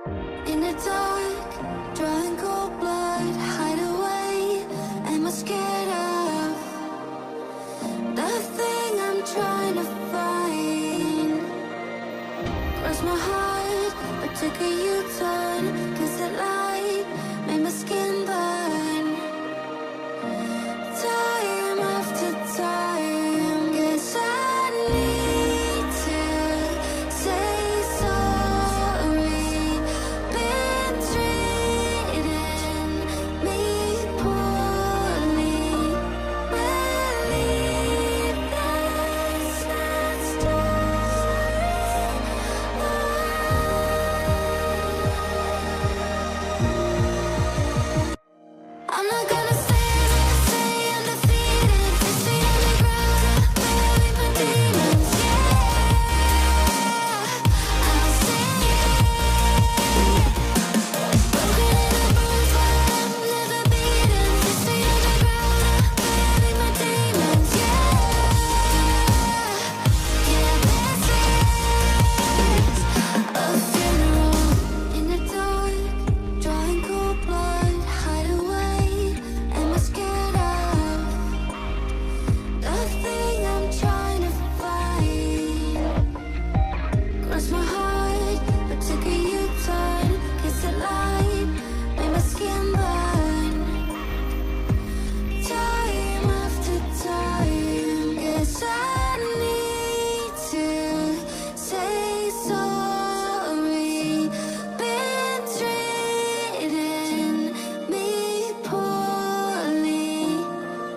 In the dark, drawing cold blood, hide away. Am I scared of the thing I'm trying to find? Cross my heart, but took a U-turn, 'cause the light made my skin burn. Time after time, guess I need to say sorry. Been treating me poorly. Believe that's not story. I'm not gonna stay undefeated. 6 feet underground, bury my demons. Yeah, I'll say it. Broken and bruised, but I'm never beaten. 6 feet underground, bury my demons. Yeah, this is a funeral. In the dark, drawing cold blood, hide away. Am I scared of the thing I'm trying to find? Cross my heart, but took a U-turn, 'cause the light made my skin burn. Time after time, guess I need to say sorry. Been treating me poorly.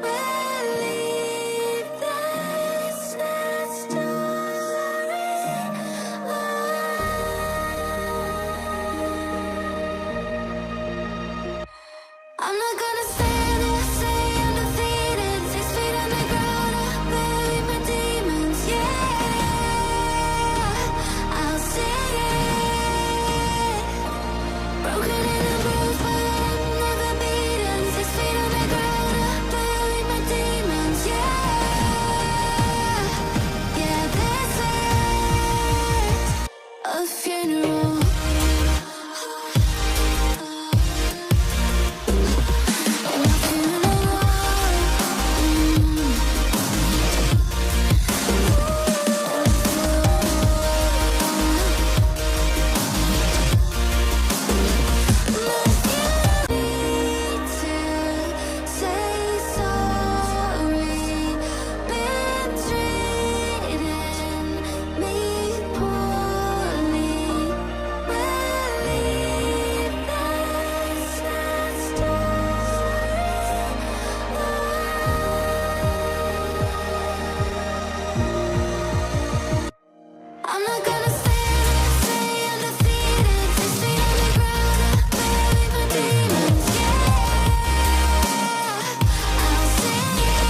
Believe that's not story. I'm not gonna stay undefeated. 6 feet underground, I bury my demons. Yeah, I'll say it. Broken and bruised, but I'm never beaten. 6 feet underground, I bury my demons. Yeah, this is a funeral. And I feel need to say sorry. Been treating me poorly. Believe that's not story. I'm not gonna stay undefeated. 6 feet underground, I bury my demons. Yeah, I'll say it.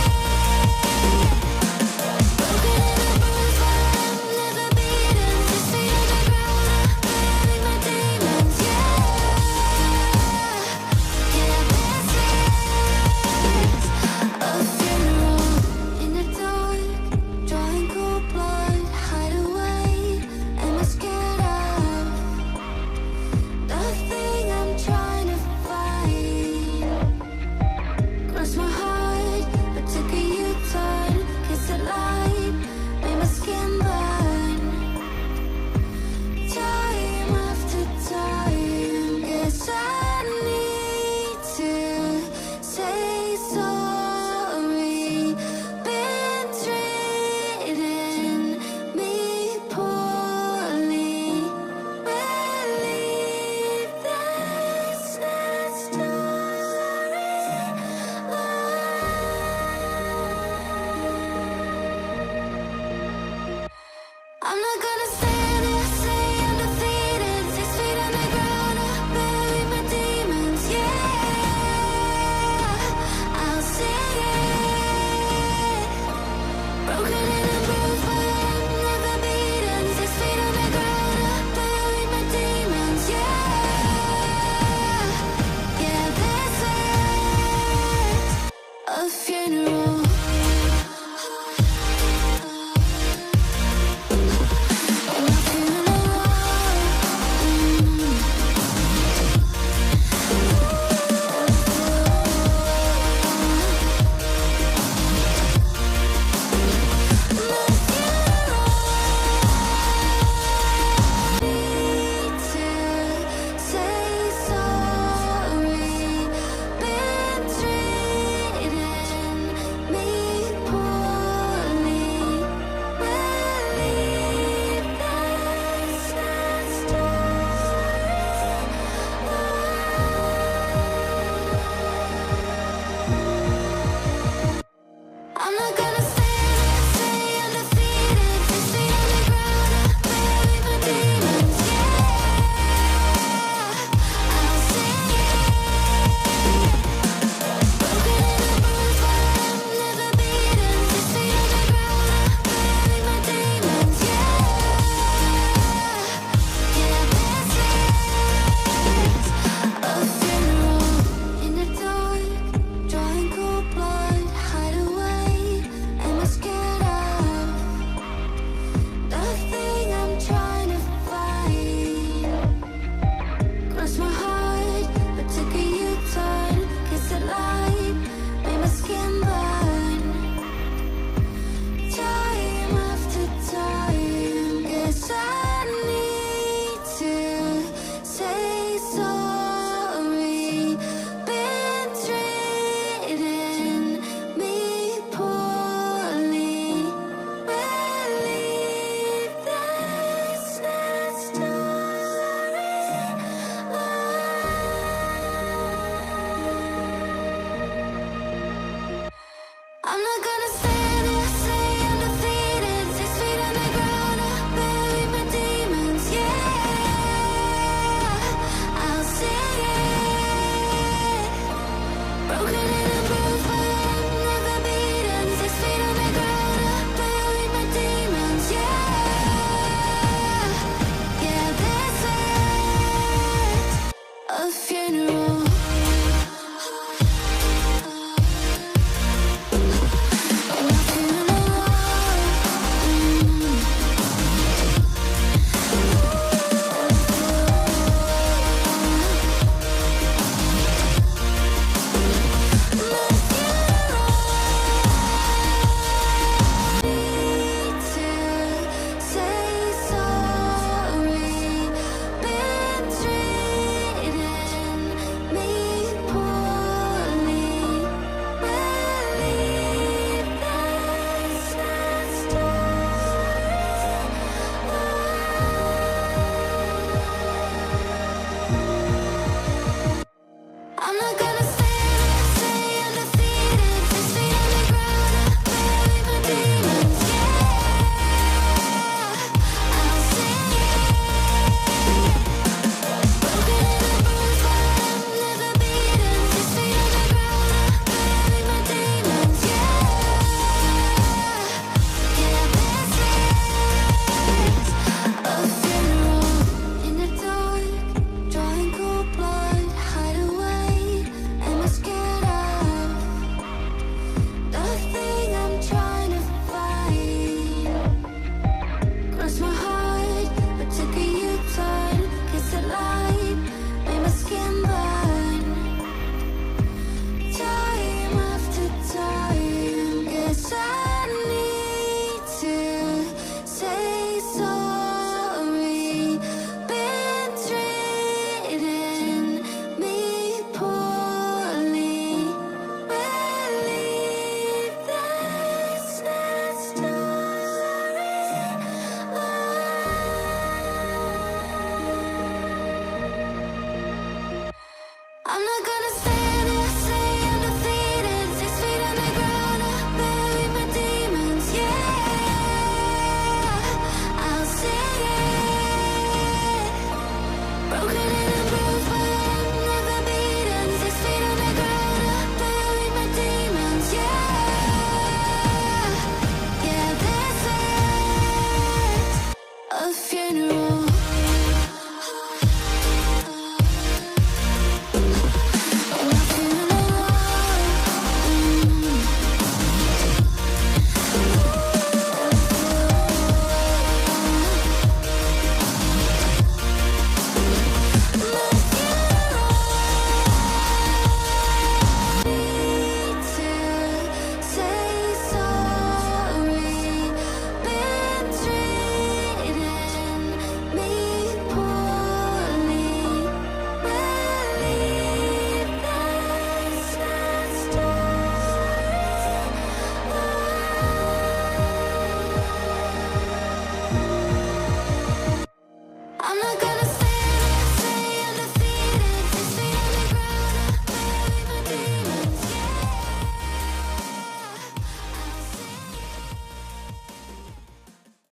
Broken and bruised, but I'm never beaten. 6 feet underground, I bury my demons. Yeah, this is a funeral. In the dark, drawing cold blood, hide away. Am I scared of the thing I'm trying to find? Cross my heart, but took a U-turn, 'cause the light made my skin burn. Time after time, guess I need to say sorry. Been treating me poorly. Believe that's not story. I'm not gonna